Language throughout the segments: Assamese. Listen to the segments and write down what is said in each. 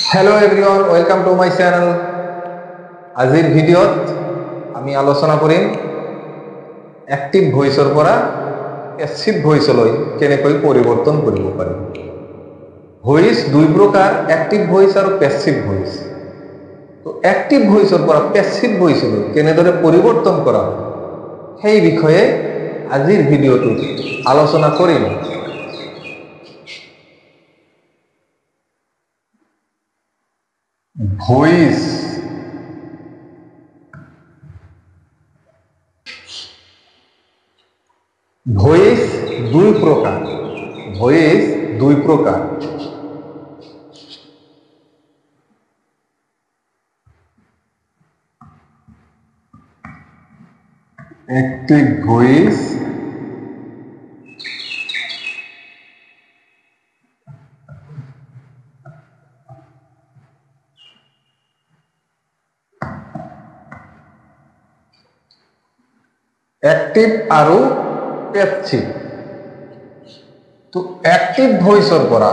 Hello everyone welcome to my channel. आजिर भिडिओत आमी आलोचना करिम एक्टिव भॉइसर परा पैसिव भॉइसলৈ केनेকৈ परिवर्तन करिब पारि। भॉइस दुई प्रकार, एक्टिव भॉइस और पैसिव भॉइस। तो एक्टिव भॉइसर परा पैसिव भॉइसলৈ केनेदरे परिवर्तन करा সেই বিষয়ে আজিৰ ভিডিওটোত আলোচনা কৰিম। ভয়েস ভয়েস দুই প্রকার। ভয়েস দুই প্রকার। অ্যাক্টিভ ভয়েস एक्टिव और पैसिव। तो एक्टिव भॉइसर परा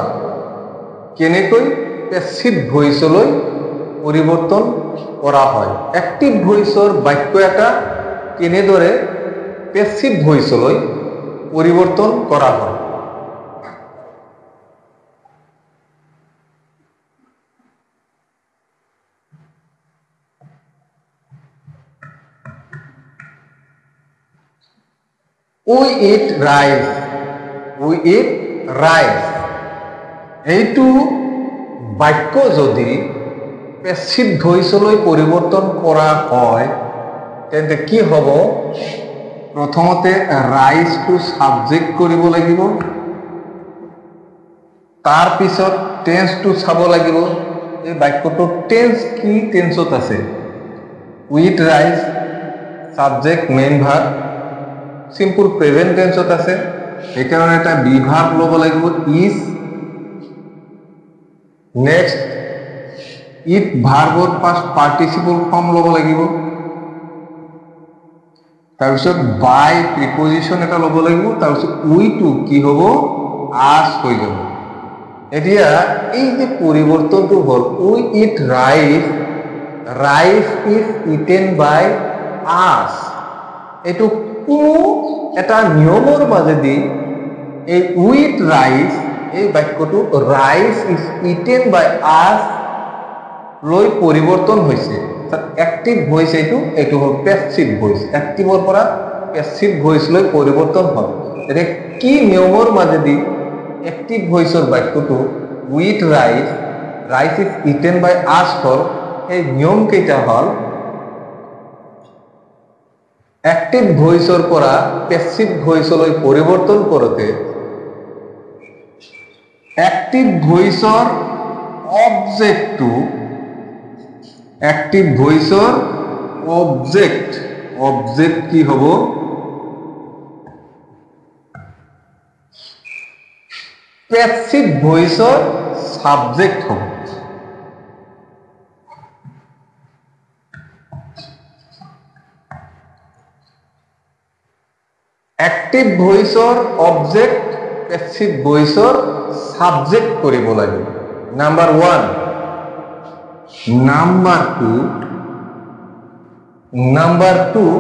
केनेকৈ पैसिव भॉइसলৈ परिवर्तन करा হয়। एक्टिव भॉइसर বাক্য এটা কেনেদৰে पैसिव भॉइसলৈ परिवर्तन करा হয়। We eat rice. We eat rice. এইটো বাক্য যদি প্যাসিভ ভয়েসলৈ পরিবর্তন করা হয় তেন্তে কি হ'ব? প্রথমতে রাইস টু সাবজেক্ট কৰিব লাগিব, তাৰ পিছত টেন্স টু চাব লাগিব। এই বাক্যটো টেন্স কি টেন্সত আছে? We eat rice, subject main verb simple present टेंसत আছে, এইকাৰণে এটা বি ভাৰ্ব লব লাগিব ইজ। নেক্সট ইট ভাৰ্বৰ পাস্ট পাৰ্টিসিপল ফৰ্ম লব লাগিব, তাৰপিছত বাই প্ৰিপজিশন এটা লব লাগিব, তাৰপিছত উই টু কি হ'ব? আস হৈ যাব। এতিয়া এই যে পৰিৱৰ্তনটো হ'ল we eat rice, rice is eaten by us. এইটো কোনো এটা নিয়মৰ মাজেদি এই উইথ ৰাইস এই বাক্যটো ৰাইস ইজ ইটেন বাই আস লৈ পৰিৱৰ্তন হৈছে। एक्टिव ভয়েস এইটো হ'ল প্যাসিভ ভয়েস। एक्टिভৰ পৰা প্যাসিভ ভয়েস লৈ পৰিৱৰ্তন হ'ল। এতিয়া কি নিয়মৰ মাজেদি एक्टिভ ভয়েসৰ বাক্যটো with rice, rice is eaten by us হ'ল? এই নিয়ম কেইটা হ'ল एक्टिव भॉइसर परा पैसिव भॉइसলৈ परिवर्तन करते एक्टिव भॉइसर ऑब्जेक्ट एक्टिव भॉइसर ऑब्जेक्ट की हबो? पैसिव भॉइसर सब्जेक्ट हबो। एक्टिव भॉइसर ऑब्जेक्ट पैसिव भॉइसर सब्जेक्ट करिब लागिब। नंबर 1। नंबर 2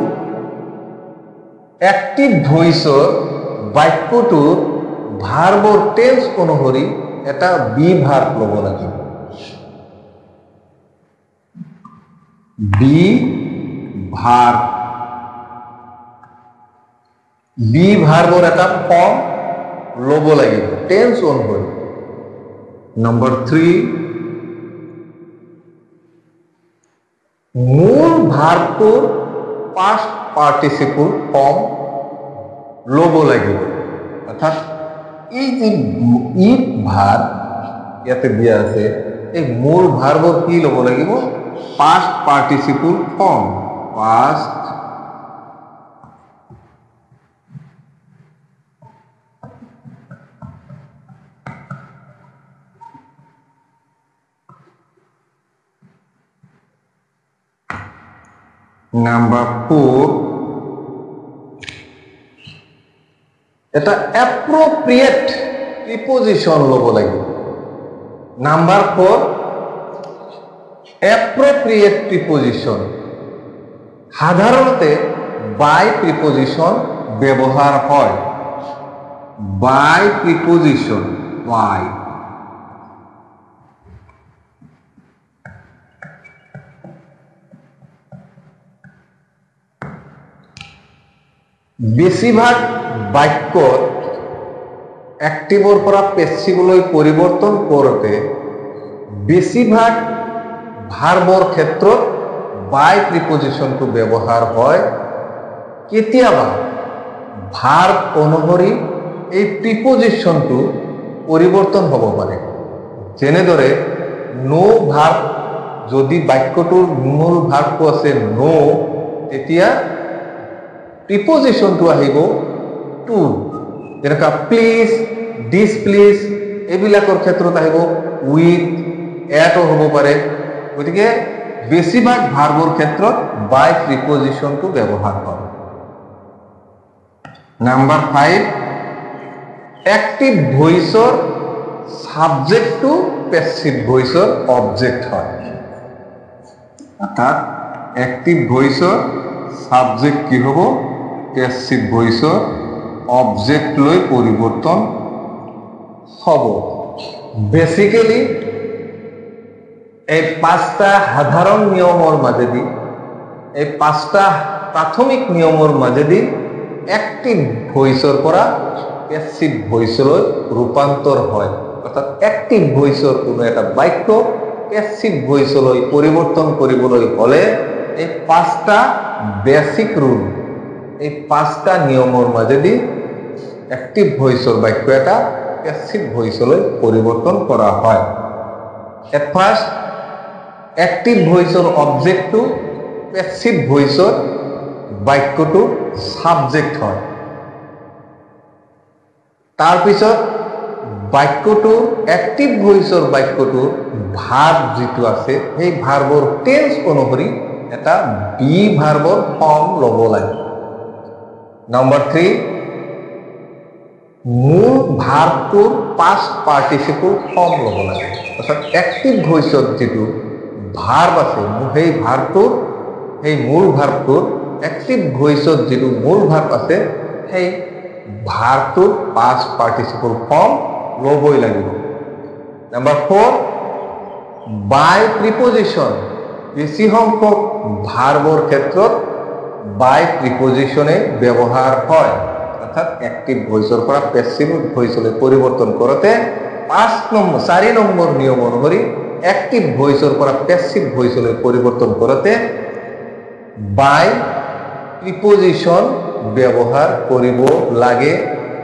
एक्टिव भॉइसर বাক্যটোৰ ভাৰ্বৰ টেন্স অনুসৰি এটা বি ভাৰ্ব লব লাগিব। বি ভাৰ্ব বি ভাৰ্বৰ এটা ফৰ্ম লব লাগিব টেন্স অনুসৰি। নম্বৰ 3 মূল ভাৰ্বটোৰ পাস্ট পাৰ্টিসিপল ফৰ্ম লব লাগিব। অৰ্থাৎ এই যে ইট ভাৰ্ব ইয়াতে দিয়া আছে, এই মূল ভাৰ্বৰ কি লব লাগিব? Past participle form. Past Number 4 এটা appropriate preposition লব লাগিব। Number 4 appropriate preposition. সাধারণতে বাই প্রিপোজিশন ব্যবহার হয়। By preposition, by. বেশিরভাগ বাক্য অ্যাক্টিভৰ পৰা পেছিভলৈ পৰিৱৰ্তন কৰোঁতে বেছিভাগ ভাৰ্বৰ ক্ষেত্ৰত বাই প্ৰিপজিশ্যনটো ব্যৱহাৰ হয়। কেতিয়াবা ভাৰ্ব অনুসৰি এই প্ৰিপজিশ্যনটো পৰিৱৰ্তন হ'ব পাৰে। যেনেদৰে নো ভাৰ্ব, যদি বাক্যটোৰ মূল ভাৰ্বটো আছে নো, তেতিয়া প্ৰিপজিশ্যনটো আহিব টু। যেনেকুৱা প্লিজ, ডিছপ্লিজ এইবিলাকৰ ক্ষেত্ৰত আহিব উইথ, এটো হ'ব পাৰে। গতিকে বেছিভাগ ভাৰ্বৰ ক্ষেত্ৰত বাই প্ৰিপজিশ্যনটো ব্যৱহাৰ হয়। নাম্বাৰ 5 এক্টিভ ভইচৰ সাবজেক্টটো পেছিভ ভইচৰ অবজেক্ট হয়। অৰ্থাৎ এক্টিভ ভইচৰ সাবজেক্ট কি হ'ব? পেছিভ ভইচৰ অবজেক্ট লৈ পৰিৱৰ্তন হ'ব। বেসিক্যালি এই 5টা সাধাৰণ নিয়মৰ মাজেদি, এই 5টা প্ৰাথমিক নিয়মৰ মাজেদি এক্টিভ ভইচৰ পৰা পেছিভ ভইচলৈ ৰূপান্তৰ হয়। অৰ্থাৎ এক্টিভ ভইচৰ কোনো এটা বাক্য পেছিভ ভইচলৈ পৰিৱৰ্তন কৰিবলৈ হ'লে এই 5টা বেসিক ৰুল, এই 5টা নিয়মৰ মাজেদি এক্টিভ ভইচৰ বাক্য এটা পেছিভ ভইচলৈ পৰিৱৰ্তন কৰা হয়। এট ফাৰ্ষ্ট এক্টিভ ভইচৰ অবজেক্টটো পেছিভ ভইচৰ বাক্যটো সাবজেক্ট হয়। তাৰপিছত বাক্যটো এক্টিভ ভইচৰ বাক্যটো ভাৰ্ব যিটো আছে সেই ভাৰ্বৰ টেন্স অনুসৰি এটা বি ভাৰ্বৰ ফৰ্ম ল'ব লাগে। নাম্বাৰ 3 মূল ভাৰ্বটোৰ পাষ্ট পাৰ্টিচিপল ফৰ্ম ল'ব লাগে। অৰ্থাৎ এক্টিভ ভইচত যিটো ভাৰ্ব আছে সেই ভাৰ্বটোৰ, সেই মূল ভাৰ্বটোৰ এক্টিভ ভইচত যিটো মূল ভাৰ্ব আছে সেই ভাৰ্বটোৰ পাষ্ট পাৰ্টিচিপল ফৰ্ম ল'বই লাগিব। নাম্বাৰ 4 বাই প্ৰিপজিশ্যন। বেছি সংখ্যক ভাৰ্বৰ ক্ষেত্ৰত বাই প্ৰিপজিশ্যনে ব্যৱহাৰ হয়। অৰ্থাৎ এক্টিভ ভইচৰ পৰা পেছিভ ভইচলৈ পৰিৱৰ্তন কৰোঁতে 4 নম্বৰ নিয়ম অনুসৰি এক্টিভ ভইচৰ পৰা পেছিভ ভইচলৈ পৰিৱৰ্তন কৰোঁতে বাই প্ৰিপজিশ্যন ব্যৱহাৰ কৰিব লাগে।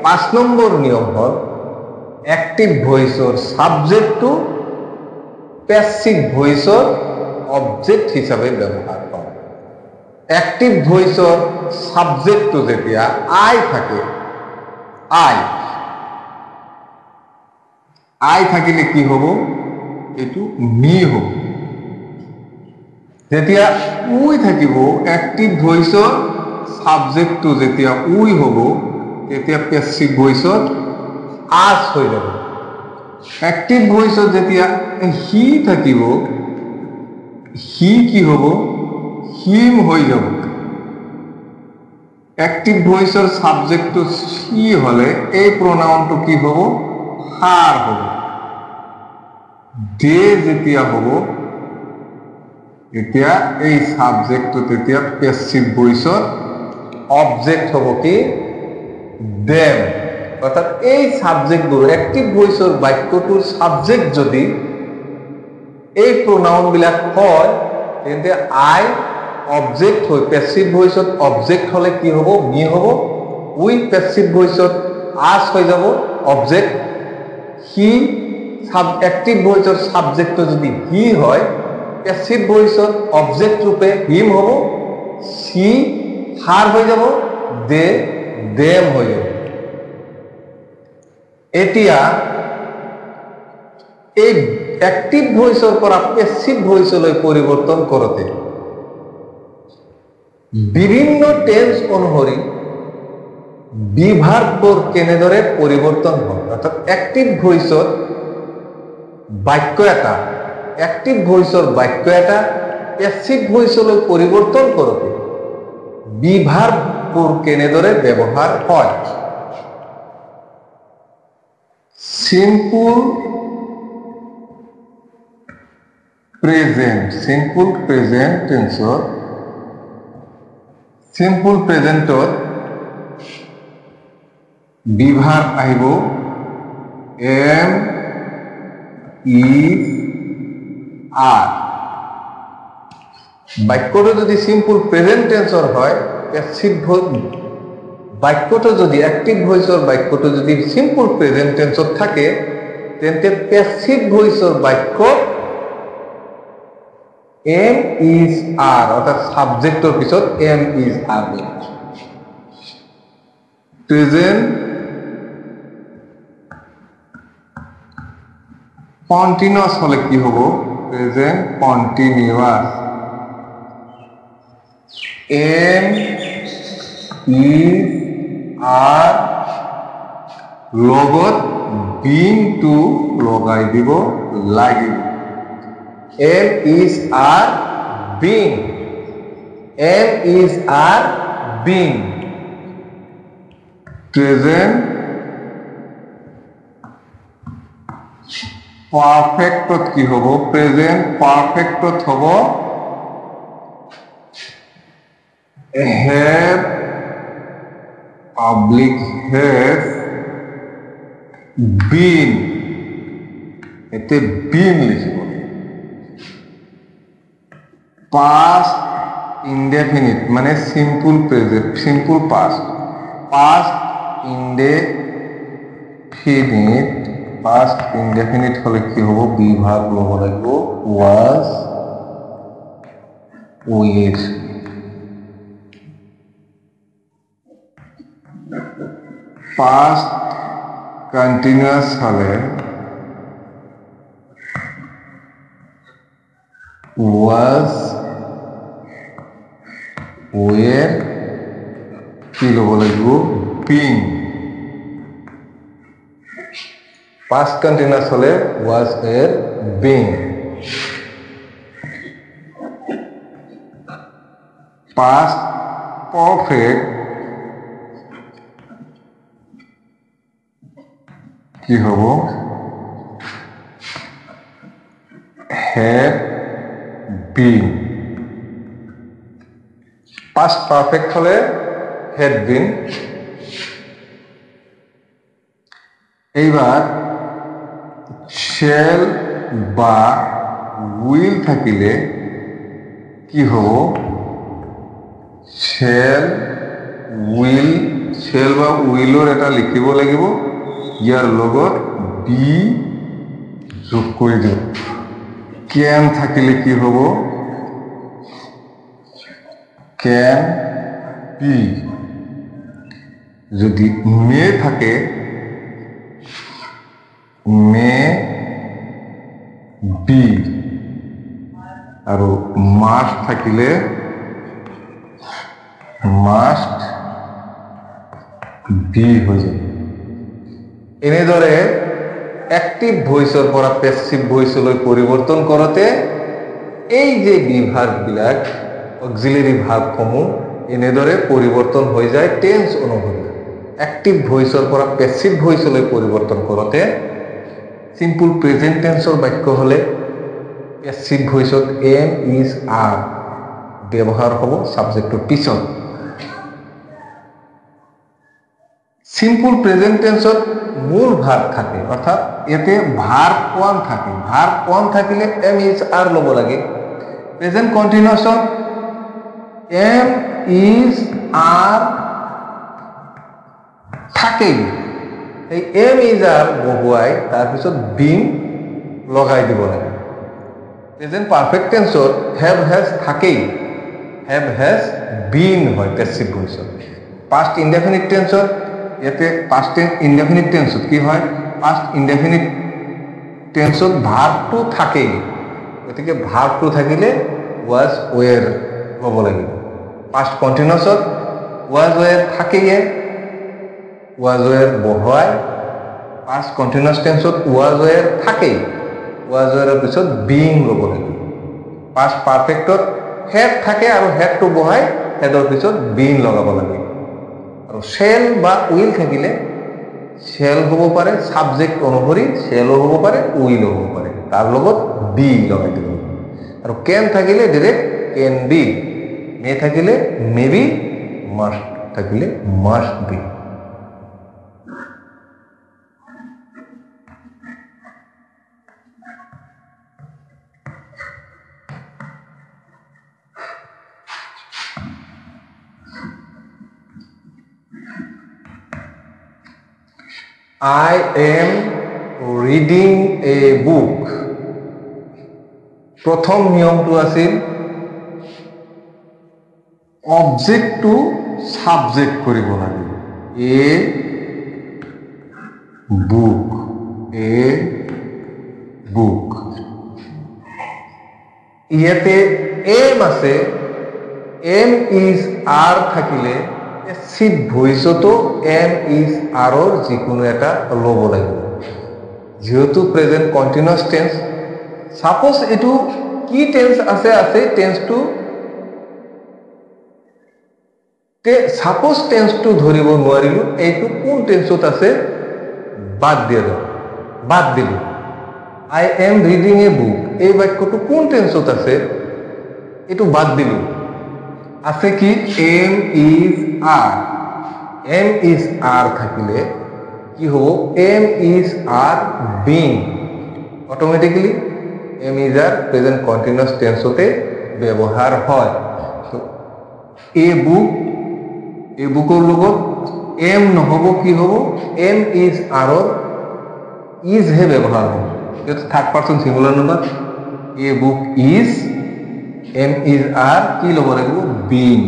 5 নম্বৰ নিয়ম হ'ল এক্টিভ ভইচৰ সাবজেক্টটো পেছিভ ভইচৰ অবজেক্ট হিচাপে ব্যৱহাৰ হয়। এক্টিভ ভইচৰ সাবজেক্টটো যেতিয়া আই থাকে, আই থাকিলে কি হ'ব? এইটো মি হ'ব। যেতিয়া উই থাকিব, এক্টিভ ভইচৰ সাবজেক্টটো যেতিয়া উই হ'ব তেতিয়া পেছিভ ভইচত আছ হৈ যাব। এক্টিভ ভইচত যেতিয়া হি থাকিব, হি কি হ'ব? হিম হৈ যাব। এক্টিভ ভইচৰ সাবজেক্টটো সি হ'লে এই প্ৰনাউনটো কি হ'ব? হার হ'ব। দে যেতিয়া হ'ব এতিয়া এই সাবজেক্টটো তেতিয়া পেছিভ ভইচৰ অবজেক্ট হ'ব কি? দেম। অৰ্থাৎ এই সাবজেক্টবোৰ এক্টিভ ভইচৰ বাক্যটোৰ সাবজেক্ট যদি এই প্রোনাউন বিলাক হয় তেন্তে আই অবজেক্ট হৈ পেছিভ ভইচত অবজেক্ট হলে কি হ'ব? মি হ'ব। উই পেছিভ ভইচত আস হৈ যাব অবজেক্ট। হি এক্টিভ ভইচৰ সাবজেক্টটো যদি হি হয় পেছিভ ভইচত অবজেক্ট ৰূপে হিম হ'ব। সি হাৰ হৈ যাব। দে দেম হৈ যাব। এতিয়া এই এক্টিভ ভইচৰ পৰা পেছিভ ভইচলৈ পৰিৱৰ্তন কৰোঁতে বিভিন্ন টেন্স অনুসৰি বিভাৰ্ববোৰ কেনেদৰে পৰিৱৰ্তন হয়। অৰ্থাৎ এক্টিভ ভইচত বাক্য এটা এক্টিভ ভইচৰ বাক্য এটা পেসিভ ভইচলৈ পৰিৱৰ্তন কৰোঁতে বি ভাৰ্ববোৰ কেনেদৰে ব্যৱহাৰ হয় simple present tensor simple presentত বি ভাৰ্ব আহিব am is are বাক্যটো যদি সিম্পল প্ৰেজেন্ট টেন্সৰ হয় প্যাসিভ বাক্যটো যদি অ্যাক্টিভ ভয়েসৰ বাক্যটো যদি সিম্পল প্ৰেজেন্ট টেন্সত থাকে তেন্তে প্যাসিভ ভয়েসৰ বাক্য am is are অৰ্থাৎ সাবজেক্টৰ পিছত am is are present continuous হলে কি হবে present continuous am is are লগত being to লগাই দিব লাগিব am is are being am is are being present পারফেক্টত কি হব প্রেজেন্ট পারফেক্টত হব have public have been এতে been লিখিব past indefinite মানে simple present simple past past indefinite হলে কি হবো বি ভার্ব লব লাগিব was were past continuous হলে was were কি লব লাগিব being past continuous হলে was were being past perfect কি হব have been past perfect হলে had been এইবার shall বা will থাকিলে কি হব shall বা willৰ এটা লিখিব লাগিব ইয়াৰ লগত বি যোগ কৰি দিব can থাকিলে কি হব can be যদি may থাকে may be আৰু must থাকিলে must be হৈ যায় এনেদৰে অ্যাক্টিভ ভয়েসৰ পৰা প্যাসিভ ভয়েসলৈ পৰিৱৰ্তন কৰোতে এই যে বিভাগ বিলাক অক্সিলাৰি ভাৰ্বসমূহ এনেদৰে পৰিৱৰ্তন হৈ যায় টেন্স অনুসৰি অ্যাক্টিভ ভয়েসৰ পৰা প্যাসিভ ভয়েসলৈ পৰিৱৰ্তন কৰোতে সিম্পল প্ৰেজেন্ট টেন্সৰ বাক্য হলে প্যাসিভ ভয়েসত am is are ব্যৱহাৰ হ'ব সাবজেক্টৰ পিছত সিম্পল প্রেজেন্ট টেন্সত মূল ভার্ব থাকে অর্থাৎ এতে ভার্ব ওয়ান থাকে ভার্ব ওয়ান থাকিলে am is are লব লাগে প্রেজেন্ট কন্টিনিউয়াসত am is are থাকে এই am is are বহুৱাই তাৰ পিছত being লগাই দিব লাগে প্রেজেন্ট পারফেক্ট টেন্সত have has থাকে have has been হয় প্যাসিভ ভয়েসত পাস্ট ইনডেফিনিট টেন্সত এতে পাস্ট ইনডেফিনিট টেন্সত কি হয় পাস্ট ইনডেফিনিট টেন্সত ভার্বটো থাকে গতিকে ভার্বটো থাকিলে was were হ'ব লাগিব পাস্ট কন্টিনিউয়াসত was were থাকেয়ে was were বহুৱাই পাস্ট কন্টিনিউয়াস টেন্সত was were থাকে was were পিছত being ল'ব লাগিব past perfectত had থাকে আৰু had টো বহাই headৰ পিছত being লগাব লাগে আৰু shall বা will থাকিলে shall হ'ব পাৰে subject অনুসৰি shall হ'ব পাৰে will হ'ব পাৰে তাৰ লগত be লগাই দিব আৰু can থাকিলে ডাইৰেক্ট can be may থাকিলে maybe must থাকিলে must be I am reading a book. প্রথম নিয়মটো আছিল অবজেক্ট টু সাবজেক্ট কৰিব লাগে এ বুক ইয়াতে এম আছে এম ইজ আৰ থাকিলে সিট ভইচতো এম ইজ আৰৰ যিকোনো এটা ল'ব লাগিব যেহেতু প্ৰেজেন্ট কন্টিনিউয়াস টেন্স সাপোজ এটো কি টেন্স আছে টেন্সটো সাপোজ টেন্সটো ধৰিব নোৱাৰিলো এইটো কোন টেন্সত আছে বাদ দিলো I am reading a book এই বাক্যটো কোন টেন্সত আছে এটো বাদ দিলো আছে কি এম ইজ আর থাকিলে কি হ'ব am is are being automatically am is are present continuous টেন্সতে ব্যবহার হয় তো এ বুকৰ লগত এম নহব কি হ'ব এম ইজ আর ইজ হে ব্যবহার হ'ব এটা third person singular number a book is am is are কি ল'ব লাগিব being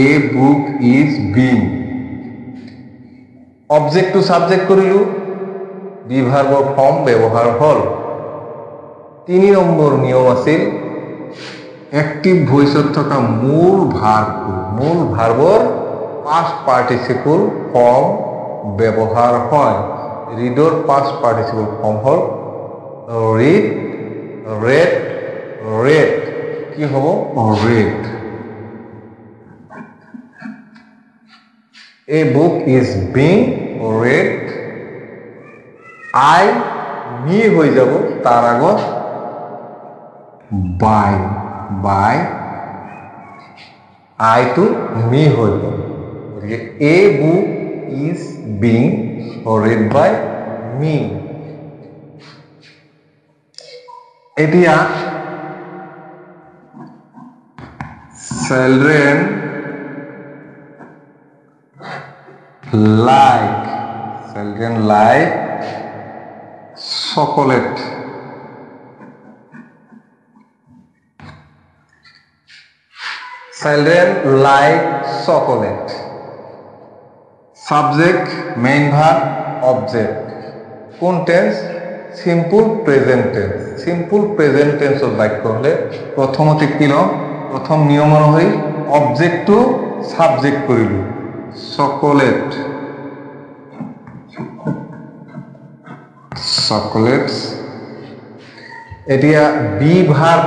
a book is being object to subject কৰিলো বি ভাৰ্বৰ ফৰ্ম ব্যৱহাৰ হল 3 নম্বৰ নিয়ম আছিল অ্যাক্টিভ ভয়েসত থকা মূল ভাৰ্বৰ পাস্ট পাৰ্টিসিপল ফৰ্ম ব্যৱহাৰ হয় ৰিডৰ পাস্ট পার্টিসিপল ফর্ম হল রিড read কি হ'ব read a book is being read I me হৈ যাব তাৰ আগত by I to me হৈ যাব গতিকে a book is being read by me এতিয়া children like chocolate subject main verb object কোন tense simple present tense of বাক্য হলে প্রথমতে কি লম প্রথম নিয়ম অনুসৰি অবজেক্ট টু সাবজেক্ট কৰিলো চকলেটস এতিয়া বি ভাৰ্ব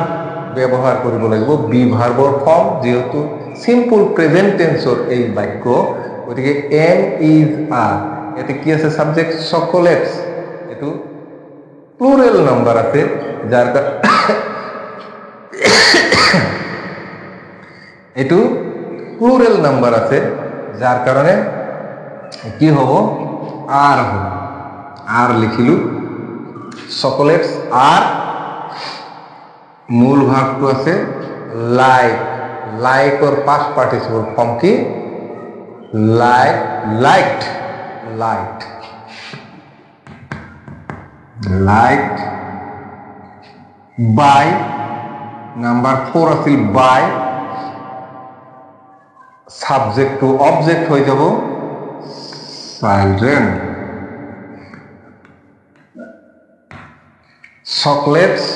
ব্যৱহাৰ কৰিব লাগিব বি ভাৰ্বৰ ফৰ্ম যেহেতু সিম্পল প্ৰেজেন্ট টেন্সৰ এই বাক্য গতিকে এম ইজ আর এতে কি আছে সাবজেক্ট চকলেটস এটো প্লুরাল নাম্বার আছে যার এটো প্লুরাল নাম্বার আছে যার কারণে কি হব আর লিখিলু চকলেটস আর মূল ভাগটো আছে লাইকৰ পাস্ট পার্টিসিপল ফর্ম কি liked by number 4 আছিল by subject to object হৈ যাব children chocolates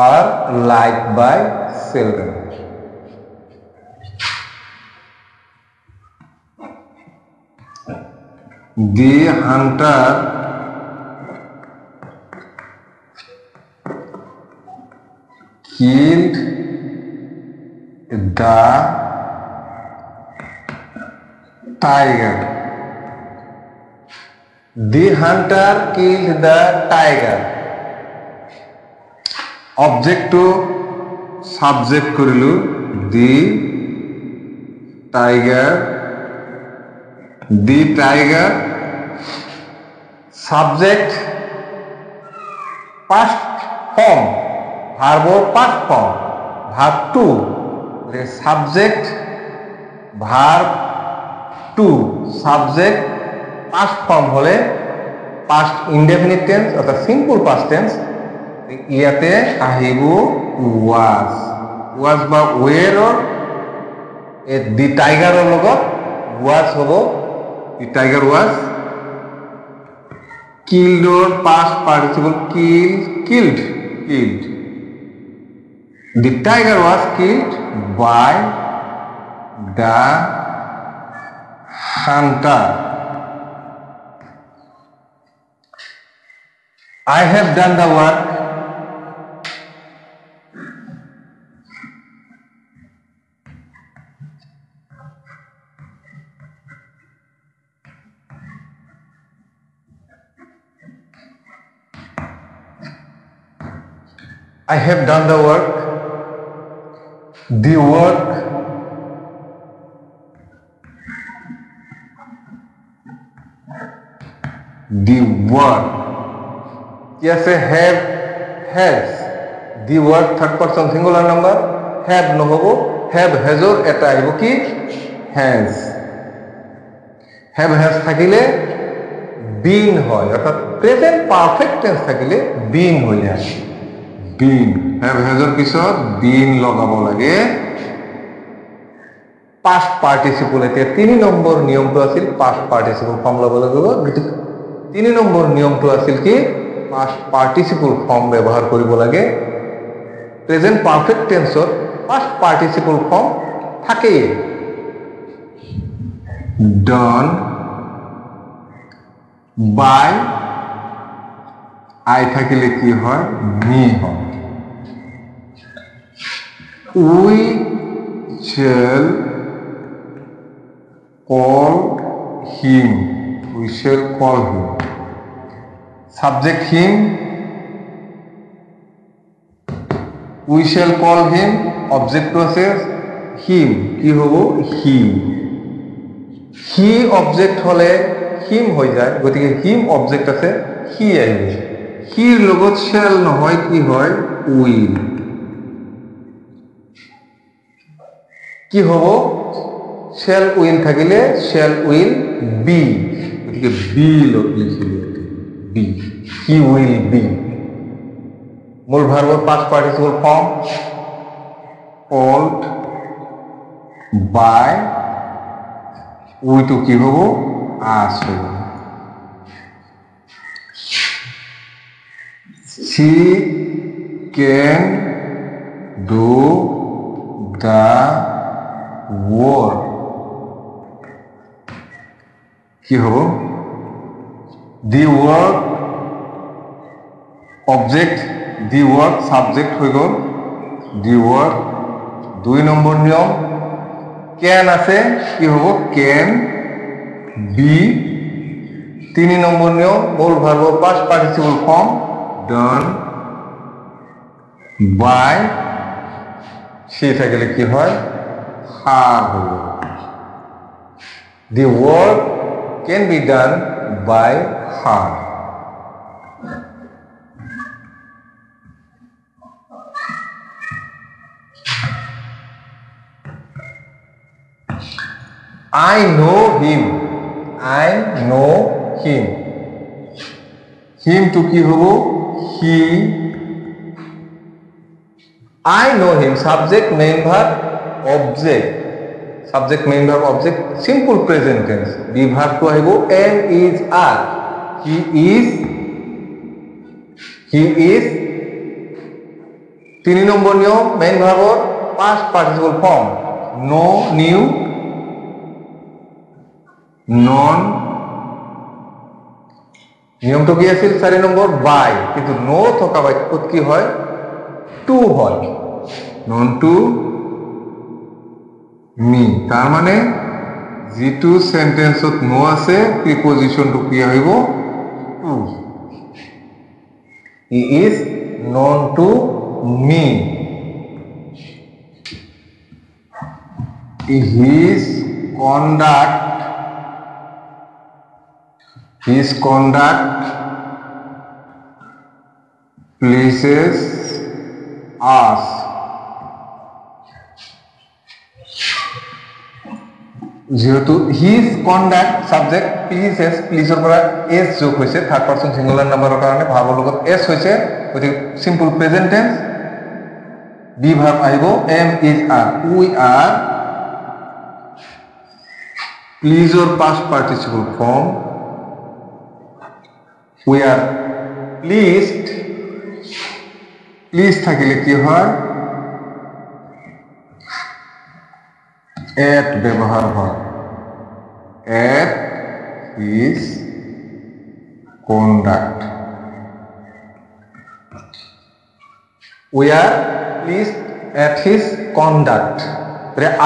are liked by children the hunter killed the tiger. The hunter killed the tiger. Object to subject করিলু the tiger subject past form verb past form verb to subject verb to subject past form হলে past indefinite tense অর্থাৎ simple past tense ইয়াতে আহিব was বা were the tiger লগত was হব the tiger was killed or past participle killed the tiger was killed by the hunter. I have done the work. I have done the work. The work yes have has the work third person singular number have no hobo have has or eta aibo ki has থাকলে been হয় অর্থাৎ প্রেজেন্ট পারফেক্ট টেন্স থাকলে been হই যায় been have has or পিছত been লগাব লাগে past participle এতে 3 নম্বৰ নিয়মটো আছিল past participle ফৰ্ম লগাব লাগিব 3 নম্বৰ নিয়মটো আছিল কি past participle form ব্যবহাৰ কৰিব লাগে প্ৰেজেন্ট পাৰফেক্ট টেন্সৰ past participle form থাকে done by I থাকিলে কি হয় me হয় we shall call him subject him we shall call him object process him কি হবো he object হলে him হৈ যায় গতিকে him object আছে he আহিব he লগত shall নহয় কি হয় will কি হবো shall will থাকিলে shall will be গতিকে be লগ লিখিলে be he will be মূল ভার্বর past participle form called by we to কি হবো as হবো she can do the work কি হবো the work object the work subject হয়ে গেল the work 2 নম্বর নিয়ম can আছে কি হবো can be 3 নম্বর নিয়ম মূল verb past participle form done by সে থাকলে কি হয় have হলো the work can be done by her I know him him to কি হবো he I know him subject main verb object simple present tense the verb to আহিব am is are he is 3 নম্বর নিয়ম main verb past participle form no knew non নিয়মটো কি আছিল 4 নম্বৰ বাই কিন্তু নো থকা বাক্যত কি হয় টু হয় নন টু মি তার মানে যিটো সেন্টেন্সত নো আছে প্রিপজিশনটো কি হইব to he is known to me his conduct pleases us যেহেতু his conduct subject pleases pleaser পৰা s যোগ হৈছে থাৰ্ড পাৰসন সিঙ্গুলাৰ নাম্বাৰৰ কাৰণে ভাৰ্বৰ লগত s হৈছে গতিকে simple present tense be verb আহিব am is are we are pleaser past participle form we are pleased please থাকিলে কি হয় at ব্যবহার হয় at his conduct we are pleased at his conduct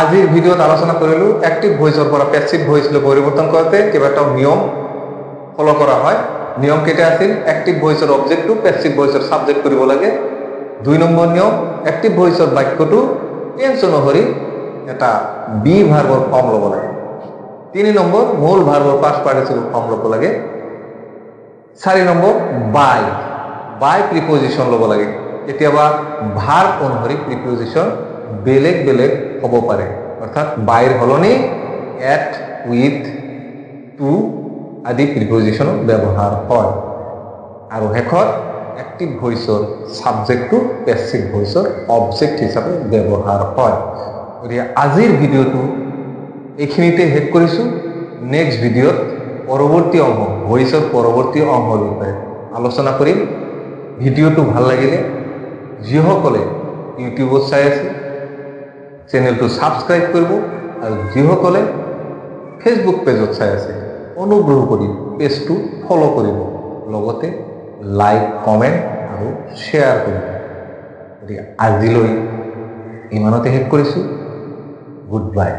আজিৰ ভিডিওত আলোচনা কৰিলো অ্যাক্টিভ ভয়েসৰ পৰা প্যাসিভ ভয়েসলৈ পৰিৱৰ্তন কৰোতে কেইবাটাও নিয়ম ফলো কৰা হয় নিয়ম কেইটা আছিল অ্যাক্টিভ ভয়েসৰ অবজেক্টটো প্যাসিভ ভয়েসৰ সাবজেক্ট কৰিব লাগে 2 নম্বৰ নিয়ম অ্যাক্টিভ ভয়েসৰ বাক্যটো টেন্স অনুসৰি এটা বি ভাৰ্বৰ ফৰ্ম ল'ব লাগে 3 নম্বৰ মূল ভাৰ্বৰ পাস্ট পাৰ্টিসিপল ফৰ্ম ল'ব লাগে 4 নম্বৰ বাই প্ৰিপজিশন ল'ব লাগে কেতিয়াবা ভাৰ্ব অনুসৰি প্ৰিপজিশন বেলেগ বেলেগ হ'ব পাৰে অৰ্থাৎ বাইৰ হলনি এট উইথ টু আদি প্ৰিপজিশন ব্যৱহাৰ হয় আৰু হেকত অ্যাক্টিভ ভয়েসৰ সাবজেক্টটো প্যাসিভ ভয়েসৰ অবজেক্ট হিচাপে ব্যৱহাৰ হয় গতিকে আজিৰ ভিডিওটো এইখিনিতে শেষ কৰিছো নেক্সট ভিডিওত পৰৱৰ্তী অংশ ভয়েসৰ পৰৱৰ্তী অংশৰ বিষয়ে আলোচনা কৰিম ভিডিওটো ভাল লাগিলে যিসকলে ইউটিউবত চাই আছে চেনেলটো সাবস্ক্ৰাইব কৰিব আৰু যিসকলে ফেসবুক পেজত চাই আছে অনুগ্ৰহ কৰি পেজটো ফলো কৰিব লগতে লাইক কমেন্ট আৰু শেয়াৰ কৰিব গতিকে আজিলৈ ইমানতে শেষ কৰিছো গুড বাই